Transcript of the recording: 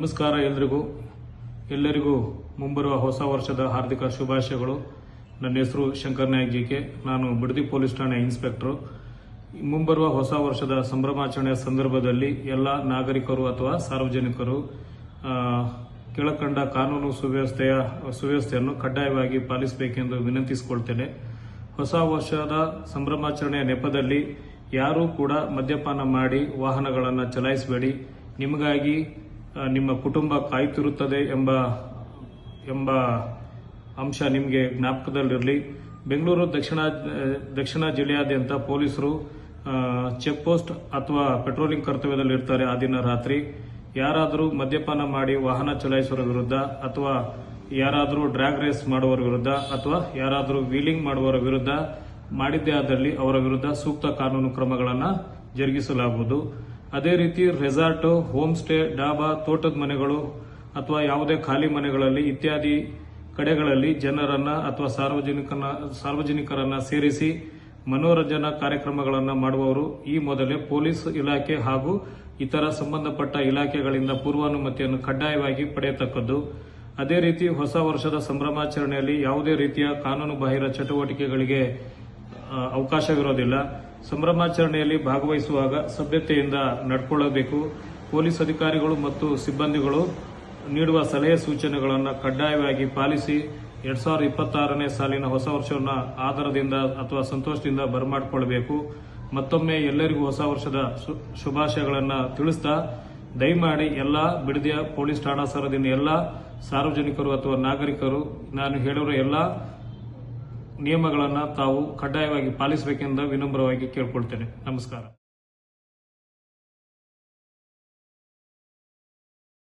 ನಮಸ್ಕಾರ ಎಲ್ಲರಿಗೂ ಮುಂಬರುವ ಹೊಸ ವರ್ಷದ ಹಾರ್ದಿಕ ಶುಭಾಶಯಗಳು. ನನ್ನ ಹೆಸರು ಶಂಕರ್ ನಾಯಕ್ ಜಿಕೆ. ನಾನು ಬಿಡದಿ ಪೊಲೀಸ್ ಠಾಣೆ ಇನ್ಸ್ಪೆಕ್ಟರ್. ಮುಂಬರುವ ಹೊಸ ವರ್ಷದ ಸಂಭ್ರಮಾಚರಣೆಯ ಸಂದರ್ಭದಲ್ಲಿ ಎಲ್ಲ ನಾಗರಿಕರು ಅಥವಾ ಸಾರ್ವಜನಿಕರು ಕೆಳಕಂಡ ಕಾನೂನು ಸುವ್ಯವಸ್ಥೆಯನ್ನು ಕಡ್ಡಾಯವಾಗಿ ಪಾಲಿಸಬೇಕೆಂದು ವಿನಂತಿಸಿಕೊಳ್ತೇನೆ. ಹೊಸ ವರ್ಷದ ಸಂಭ್ರಮಾಚರಣೆಯ ನೆಪದಲ್ಲಿ ಯಾರೂ ಕೂಡ ಮದ್ಯಪಾನ ಮಾಡಿ ವಾಹನಗಳನ್ನು ಚಲಾಯಿಸಬೇಡಿ. ನಿಮಗಾಗಿ ನಿಮ್ಮ ಕುಟುಂಬ ಕಾಯುತ್ತಿರುತ್ತದೆ ಎಂಬ ಅಂಶ ನಿಮಗೆ ಜ್ಞಾಪಕದಲ್ಲಿರಲಿ. ಬೆಂಗಳೂರು ದಕ್ಷಿಣ ಜಿಲ್ಲೆಯಾದ್ಯಂತ ಪೊಲೀಸರು ಚೆಕ್ ಪೋಸ್ಟ್ ಅಥವಾ ಪೆಟ್ರೋಲಿಂಗ್ ಕರ್ತವ್ಯದಲ್ಲಿರ್ತಾರೆ. ಆ ದಿನ ರಾತ್ರಿ ಯಾರಾದರೂ ಮದ್ಯಪಾನ ಮಾಡಿ ವಾಹನ ಚಲಾಯಿಸುವವರ ವಿರುದ್ಧ ಅಥವಾ ಯಾರಾದರೂ ಡ್ರ್ಯಾಗ್ ರೇಸ್ ಮಾಡುವವರ ವಿರುದ್ಧ ಅಥವಾ ಯಾರಾದರೂ ವೀಲಿಂಗ್ ಮಾಡುವವರ ವಿರುದ್ಧ ಮಾಡಿದ್ದೇ ಆದಲ್ಲಿ ಅವರ ವಿರುದ್ಧ ಸೂಕ್ತ ಕಾನೂನು ಕ್ರಮಗಳನ್ನು ಜರುಗಿಸಲಾಗುವುದು. ಅದೇ ರೀತಿ ರೆಸಾರ್ಟ್, ಹೋಮ್ ಸ್ಟೇ, ಡಾಬಾ, ತೋಟದ ಮನೆಗಳು ಅಥವಾ ಯಾವುದೇ ಖಾಲಿ ಮನೆಗಳಲ್ಲಿ ಇತ್ಯಾದಿ ಕಡೆಗಳಲ್ಲಿ ಜನರನ್ನ ಅಥವಾ ಸಾರ್ವಜನಿಕರನ್ನ ಸೇರಿಸಿ ಮನೋರಂಜನಾ ಕಾರ್ಯಕ್ರಮಗಳನ್ನು ಮಾಡುವವರು ಈ ಮೊದಲೇ ಪೊಲೀಸ್ ಇಲಾಖೆ ಹಾಗೂ ಇತರ ಸಂಬಂಧಪಟ್ಟ ಇಲಾಖೆಗಳಿಂದ ಪೂರ್ವಾನುಮತಿಯನ್ನು ಕಡ್ಡಾಯವಾಗಿ ಪಡೆಯತಕ್ಕದ್ದು. ಅದೇ ರೀತಿ ಹೊಸ ವರ್ಷದ ಸಂಭ್ರಮಾಚರಣೆಯಲ್ಲಿ ಯಾವುದೇ ರೀತಿಯ ಕಾನೂನು ಬಾಹಿರ ಚಟುವಟಿಕೆಗಳಿಗೆ ಅವಕಾಶವಿರೋದಿಲ್ಲ. ಸಂಭ್ರಮಾಚರಣೆಯಲ್ಲಿ ಭಾಗವಹಿಸುವಾಗ ಸಭ್ಯತೆಯಿಂದ ನಡ್ಕೊಳ್ಳಬೇಕು. ಪೊಲೀಸ್ ಅಧಿಕಾರಿಗಳು ಮತ್ತು ಸಿಬ್ಬಂದಿಗಳು ನೀಡುವ ಸಲಹೆ ಸೂಚನೆಗಳನ್ನು ಕಡ್ಡಾಯವಾಗಿ ಪಾಲಿಸಿ 2026ನೇ ಸಾಲಿನ ಹೊಸ ವರ್ಷವನ್ನು ಆದರದಿಂದ ಅಥವಾ ಸಂತೋಷದಿಂದ ಬರಮಾಡಿಕೊಳ್ಳಬೇಕು. ಮತ್ತೊಮ್ಮೆ ಎಲ್ಲರಿಗೂ ಹೊಸ ವರ್ಷದ ಶುಭಾಶಯಗಳನ್ನು ತಿಳಿಸ್ತಾ, ದಯಮಾಡಿ ಎಲ್ಲ ಬಿಡದಿಯ ಪೊಲೀಸ್ ಠಾಣಾ ಸರದಿನ ಎಲ್ಲ ಸಾರ್ವಜನಿಕರು ಅಥವಾ ನಾಗರಿಕರು ನಾನು ಹೇಳಿರುವ ಎಲ್ಲ ನಿಯಮಗಳನ್ನು ತಾವು ಕಡ್ಡಾಯವಾಗಿ ಪಾಲಿಸಬೇಕೆಂದು ವಿನಮ್ರವಾಗಿ ಕೇಳಿಕೊಳ್ತೇನೆ. ನಮಸ್ಕಾರ.